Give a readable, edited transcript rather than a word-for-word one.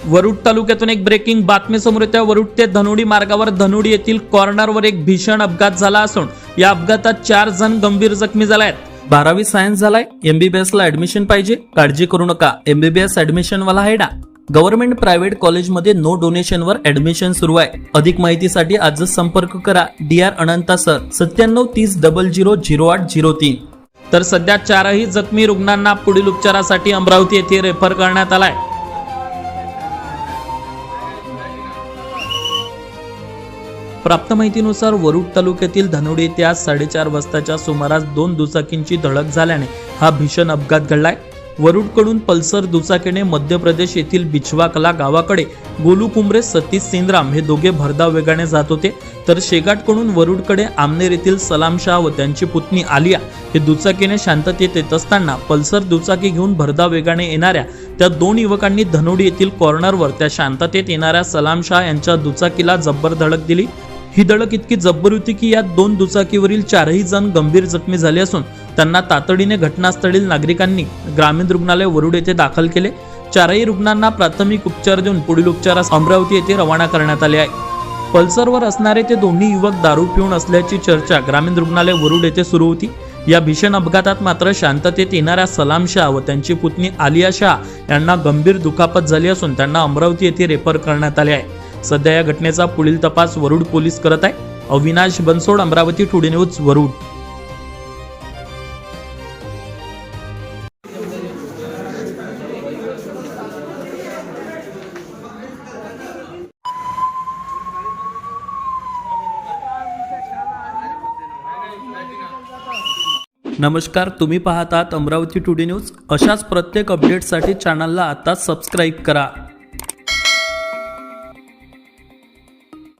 वरुड तालुक्यातून एक ब्रेकिंग बातमी समोर येते। वरुड ते धनोडी मार्गावर धनोडी येथील कॉर्नरवर एक भीषण अपघात झाला असून या अपघातात 4 जण गंभीर जखमी झाले आहेत। 12वी सायन्स झालाय, MBBS ला ऍडमिशन पाहिजे, काळजी करू नका, MBBS ऍडमिशन वाला हेडा। गव्हर्नमेंट प्रायव्हेट कॉलेजमध्ये नो डोनेशन वर ऍडमिशन सुरू आहे। अधिक माहितीसाठी आजच संपर्क करा DR अनंता सर 9730 000803। तर सध्या 4ही जखमी रुग्णांना पुढील उपचारासाठी अमरावती येथे रेफर करण्यात आलाय। प्राप्त माहितीनुसार वरुड तालुक्यातील धनोडी येथे आज 4:30 वाजताच्या सुमारास 2 दुचाकींची धडक झाल्याने हा भीषण अपघात घडलाय। वरुडकडून पल्सर दुचाकीने मध्य प्रदेश येथील बिछवाकला गावाकडे गोलू कुंबरे सतीश सिंद्राम हे दोघे भरधाव वेगाने जात होते, तर शेगाटकडून वरुडकडे आमनेर येथील सलाम शाह व त्यांची पुतणी आलिया हे दुचाकीने शांततेत येत असताना पल्सर दुचाकी घेऊन भरधाव वेगाने येणाऱ्या त्या 2 युवकांनी धनोडी येथील कॉर्नरवर त्या शांततेत येणाऱ्या सलाम शाह यांच्या दुचाकीला जब्बर धडक दिली। ही धडक इतकी जब्बर होती की यात 2 दुचाकीवरील 4ही जण गंभीर जखमी झाले असून त्यांना तातडीने घटनास्थळील नागरिकांनी ग्रामीण रुग्णालय वरुड येथे दाखल केले। 4ही रुग्णांना प्राथमिक उपचार देऊन पुढील उपचारास अमरावती येथे रवाना करण्यात आले आहे। पल्सरवर असणारे ते दोन्ही युवक दारू पिऊन असल्याची चर्चा ग्रामीण रुग्णालय वरुड येथे सुरू होती। या भीषण अपघातात मात्र शांततेत येणाऱ्या सलाम शाह व त्यांची पुतणी आलिया शाह यांना गंभीर दुखापत झाली असून त्यांना अमरावती येथे रेफर करण्यात आले आहे। सध्या या घटनेचा पुढील तपास वरुड पोलीस करत आहे। Avinash Bansod, Amravati today news, Warud. नमस्कार, तुम्ही पाहतात अमरावती टुडे न्यूज। अशाच प्रत्येक अपडेटसाठी चॅनलला आता सबस्क्राइब करा।